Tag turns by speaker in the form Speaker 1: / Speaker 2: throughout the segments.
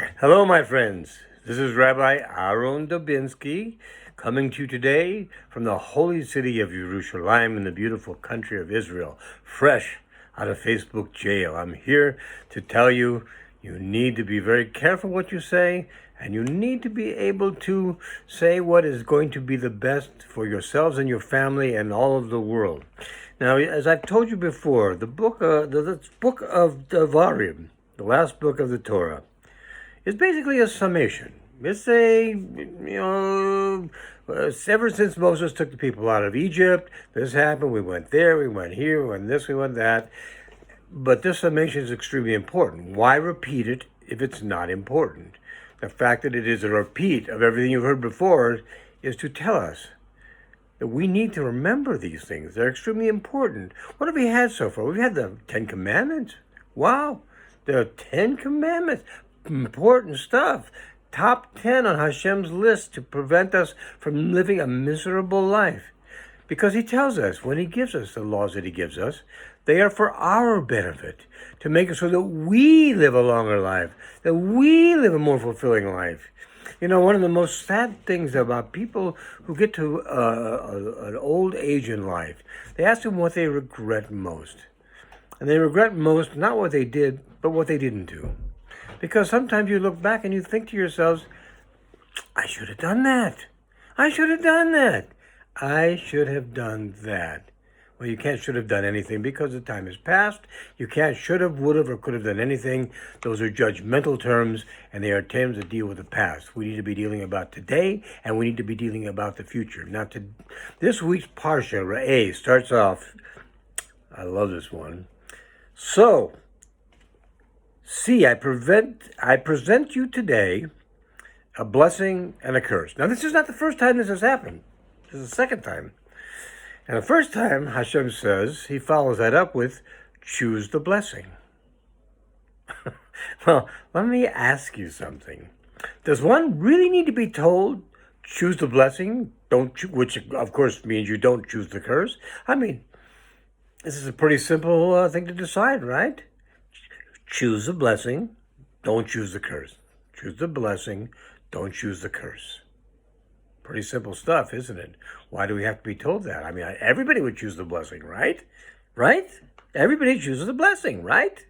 Speaker 1: Hello, my friends. This is Rabbi Aharon Dobinsky coming to you today from the holy city of Jerusalem in the beautiful country of Israel, fresh out of Facebook jail. I'm here to tell you you need to be very careful what you say, and you need to be able to say what is going to be the best for yourselves and your family and all of the world. Now, as I've told you before, the book of Devarim, the last book of the Torah, is basically a summation. It's ever since Moses took the people out of Egypt, this happened, we went there, we went here, we went this, we went that. But this summation is extremely important. Why repeat it if it's not important? The fact that it is a repeat of everything you've heard before is to tell us that we need to remember these things. They're extremely important. What have we had so far? We've had the 10 Commandments. Wow, the 10 Commandments. Important stuff. Top 10 on Hashem's list to prevent us from living a miserable life. Because he tells us, when he gives us the laws that he gives us, they are for our benefit, to make it so that we live a longer life, that we live a more fulfilling life. You know, one of the most sad things about people who get to an old age in life, they ask them what they regret most. And they regret most not what they did, but what they didn't do. Because sometimes you look back and you think to yourselves, I should have done that. I should have done that. I should have done that. Well, you can't should have done anything because the time has passed. You can't should have, would have, or could have done anything. Those are judgmental terms, and they are terms that deal with the past. We need to be dealing about today, and we need to be dealing about the future. Now, this week's Parsha, Rabbi, starts off, I love this one. So, see, I present you today a blessing and a curse. Now, this is not the first time this has happened. This is the second time. And the first time, Hashem says, he follows that up with, choose the blessing. Well, let me ask you something. Does one really need to be told, choose the blessing, which of course means you don't choose the curse? I mean, this is a pretty simple thing to decide, right? Choose the blessing, don't choose the curse. Choose the blessing, don't choose the curse. Pretty simple stuff, isn't it? Why do we have to be told that? I mean, everybody would choose the blessing, right? Right? Everybody chooses the blessing, right?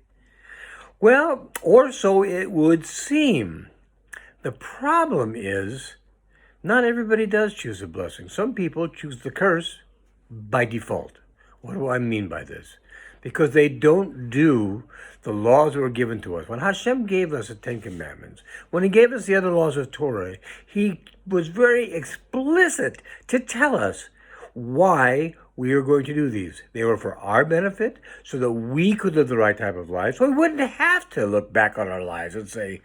Speaker 1: Well, or so it would seem. The problem is, not everybody does choose the blessing. Some people choose the curse by default. What do I mean by this? Because they don't do the laws that were given to us. When Hashem gave us the 10 Commandments, when he gave us the other laws of Torah, he was very explicit to tell us why we are going to do these. They were for our benefit, so that we could live the right type of life, so we wouldn't have to look back on our lives and say,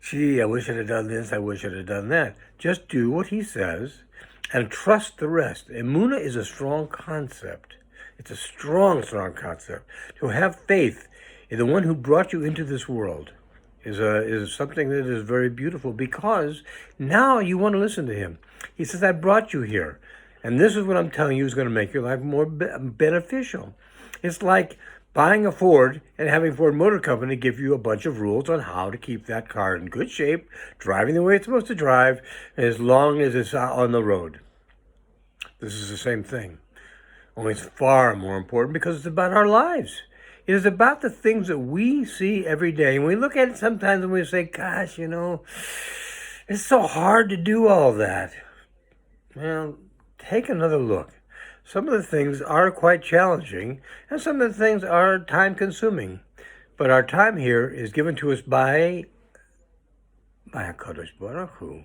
Speaker 1: gee, I wish I'd have done this, I wish I'd have done that. Just do what he says and trust the rest. Emunah is a strong concept. It's a strong, strong concept. To have faith in the one who brought you into this world is something that is very beautiful, because now you want to listen to him. He says, I brought you here, and this is what I'm telling you is going to make your life more beneficial. It's like buying a Ford and having Ford Motor Company give you a bunch of rules on how to keep that car in good shape, driving the way it's supposed to drive, as long as it's on the road. This is the same thing. Only it's far more important because it's about our lives. It is about the things that we see every day. And we look at it sometimes and we say, gosh, it's so hard to do all that. Well, take another look. Some of the things are quite challenging, and some of the things are time-consuming. But our time here is given to us by HaKadosh Baruch Hu.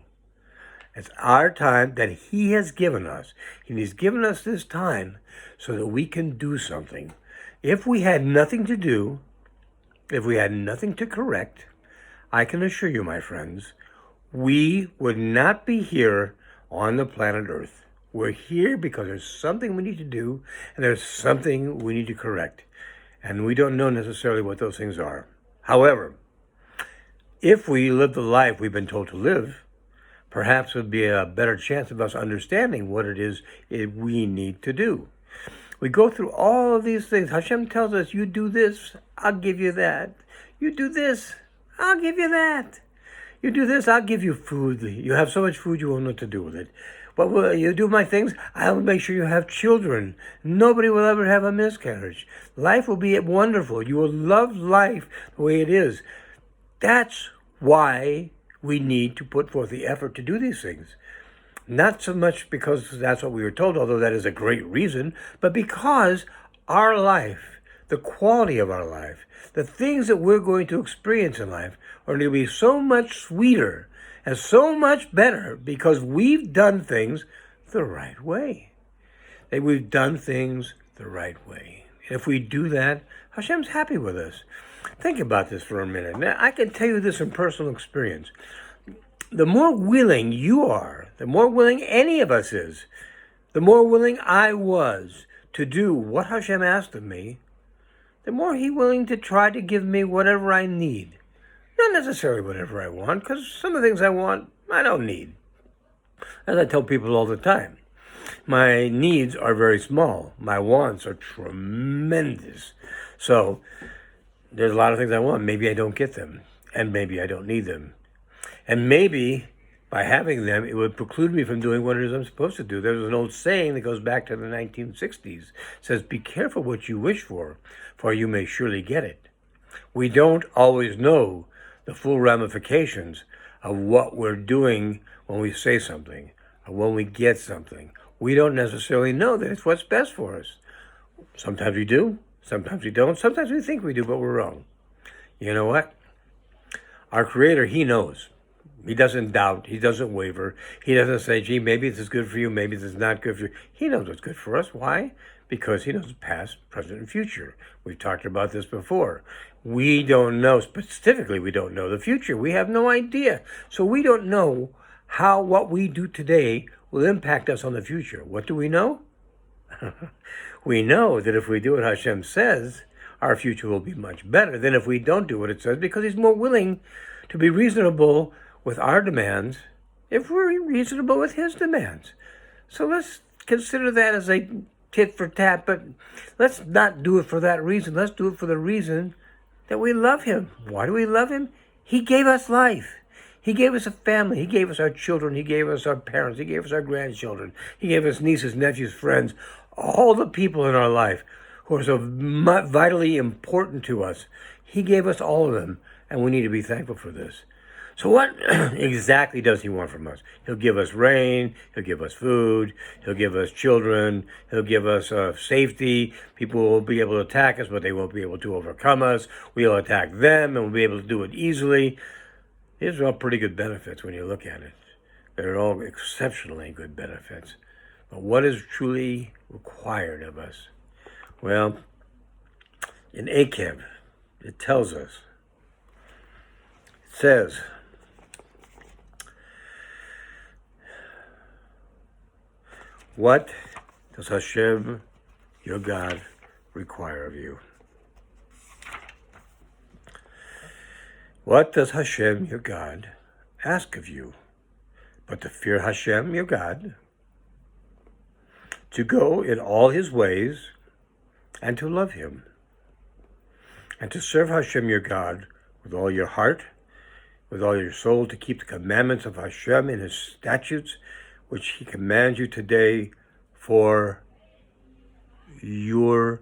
Speaker 1: It's our time that he has given us. And he's given us this time so that we can do something. If we had nothing to do, if we had nothing to correct, I can assure you, my friends, we would not be here on the planet Earth. We're here because there's something we need to do, and there's something we need to correct. And we don't know necessarily what those things are. However, if we live the life we've been told to live, perhaps it would be a better chance of us understanding what it is we need to do. We go through all of these things. Hashem tells us, you do this, I'll give you that. You do this, I'll give you that. You do this, I'll give you food. You have so much food you won't know what to do with it. But will you do my things, I'll make sure you have children. Nobody will ever have a miscarriage. Life will be wonderful. You will love life the way it is. That's why we need to put forth the effort to do these things. Not so much because that's what we were told, although that is a great reason, but because our life, the quality of our life, the things that we're going to experience in life are going to be so much sweeter and so much better because we've done things the right way. That we've done things the right way. And if we do that, Hashem's happy with us. Think about this for a minute. Now, I can tell you this in personal experience. The more willing you are, the more willing any of us is, the more willing I was to do what Hashem asked of me, the more He's willing to try to give me whatever I need. Not necessarily whatever I want, because some of the things I want, I don't need. As I tell people all the time, my needs are very small. My wants are tremendous. So there's a lot of things I want. Maybe I don't get them, and maybe I don't need them. And maybe by having them, it would preclude me from doing what it is I'm supposed to do. There's an old saying that goes back to the 1960s. It says, be careful what you wish for you may surely get it. We don't always know the full ramifications of what we're doing when we say something or when we get something. We don't necessarily know that it's what's best for us. Sometimes we do, sometimes we don't, sometimes we think we do, but we're wrong. You know what? Our Creator, He knows. He doesn't doubt. He doesn't waver. He doesn't say, gee, maybe this is good for you, maybe this is not good for you. He knows what's good for us. Why? Because He knows past, present, and future. We've talked about this before. We don't know, specifically, we don't know the future. We have no idea. So we don't know how what we do today will impact us on the future. What do we know? We know that if we do what Hashem says, our future will be much better than if we don't do what it says, because He's more willing to be reasonable with our demands if we're reasonable with His demands. So let's consider that as a tit for tat, but let's not do it for that reason. Let's do it for the reason that we love Him. Why do we love Him? He gave us life. He gave us a family. He gave us our children. He gave us our parents. He gave us our grandchildren. He gave us nieces, nephews, friends, all the people in our life who are so vitally important to us. He gave us all of them, and we need to be thankful for this. So what exactly does He want from us? He'll give us rain, He'll give us food, He'll give us children, He'll give us safety. People will be able to attack us, but they won't be able to overcome us. We'll attack them, and we'll be able to do it easily. These are all pretty good benefits when you look at it. They're all exceptionally good benefits. But what is truly required of us? Well, in Akev, it tells us, it says, what does Hashem, your God, require of you? What does Hashem, your God, ask of you? But to fear Hashem, your God, to go in all His ways, and to love Him, and to serve Hashem, your God, with all your heart, with all your soul, to keep the commandments of Hashem and His statutes, which He commands you today for your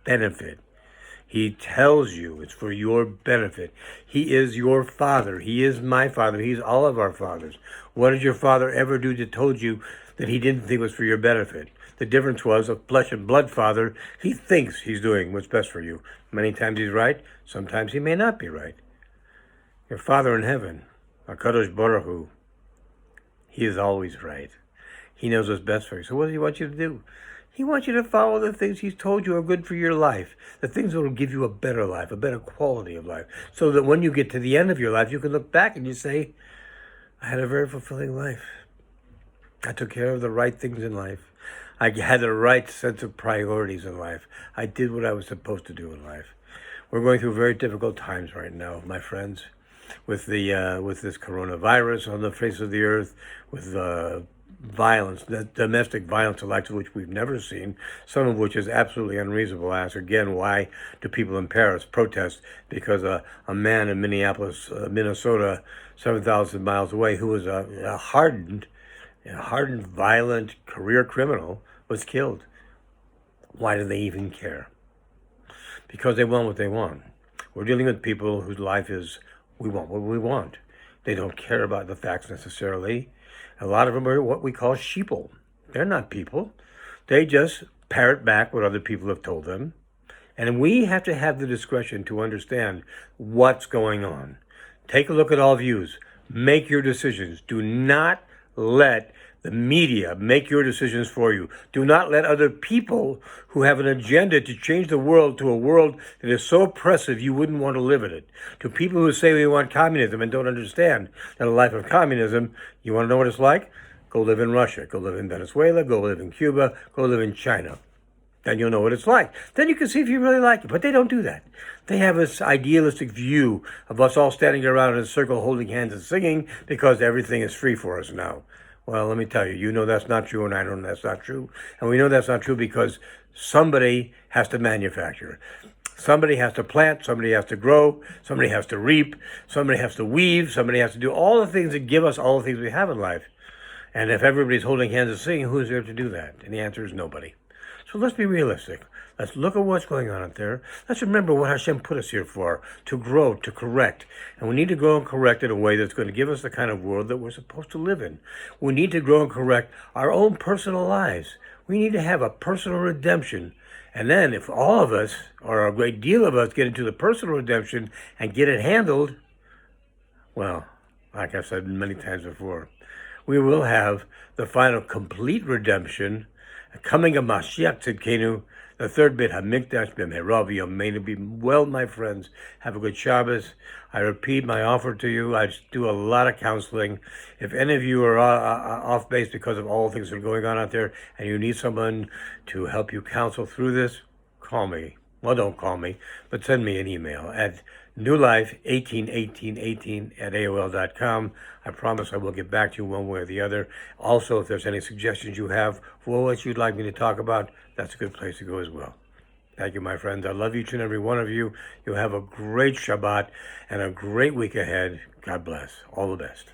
Speaker 1: benefit. He tells you it's for your benefit. He is your Father. He is my Father. He's all of our fathers. What did your father ever do that told you that he didn't think was for your benefit? The difference was a flesh and blood father. He thinks he's doing what's best for you. Many times he's right. Sometimes he may not be right. Your Father in heaven, HaKadosh Baruch Hu, He is always right. He knows what's best for you. So what does He want you to do? He wants you to follow the things He's told you are good for your life, the things that will give you a better life, a better quality of life, so that when you get to the end of your life, you can look back and you say, I had a very fulfilling life. I took care of the right things in life. I had the right sense of priorities in life. I did what I was supposed to do in life. We're going through very difficult times right now, my friends, with this coronavirus on the face of the earth, with violence, the domestic violence, the likes of which we've never seen, some of which is absolutely unreasonable. Ask again, why do people in Paris protest because a man in Minneapolis, Minnesota, 7,000 miles away, who was a hardened, violent career criminal, was killed? Why do they even care? Because they want what they want. We're dealing with people whose life is, we want what we want. They don't care about the facts necessarily. A lot of them are what we call sheeple. They're not people. They just parrot back what other people have told them. And we have to have the discretion to understand what's going on. Take a look at all views. Make your decisions. Do not let the media make your decisions for you. Do not let other people who have an agenda to change the world to a world that is so oppressive you wouldn't want to live in it. To people who say we want communism and don't understand that a life of communism, you want to know what it's like? Go live in Russia, go live in Venezuela, go live in Cuba, go live in China. Then you'll know what it's like. Then you can see if you really like it. But they don't do that. They have this idealistic view of us all standing around in a circle holding hands and singing because everything is free for us now. Well, let me tell you, you know that's not true, and I know that's not true. And we know that's not true because somebody has to manufacture. Somebody has to plant, somebody has to grow, somebody has to reap, somebody has to weave, somebody has to do all the things that give us all the things we have in life. And if everybody's holding hands and singing, who's there to do that? And the answer is nobody. So let's be realistic. Let's look at what's going on out there. Let's remember what Hashem put us here for, to grow, to correct. And we need to grow and correct in a way that's going to give us the kind of world that we're supposed to live in. We need to grow and correct our own personal lives. We need to have a personal redemption. And then if all of us, or a great deal of us, get into the personal redemption and get it handled, well, like I've said many times before, we will have the final complete redemption, coming of Mashiach Tzidkenu, the third bit, Hamikdash b'mehera v'yameinu. Be well, my friends. Have a good Shabbos. I repeat my offer to you. I do a lot of counseling. If any of you are off base because of all the things that are going on out there and you need someone to help you counsel through this, call me. Well, don't call me, but send me an email at newlife181818@aol.com. I promise I will get back to you one way or the other. Also, if there's any suggestions you have for what you'd like me to talk about, that's a good place to go as well. Thank you, my friends. I love each and every one of you. You'll have a great Shabbat and a great week ahead. God bless. All the best.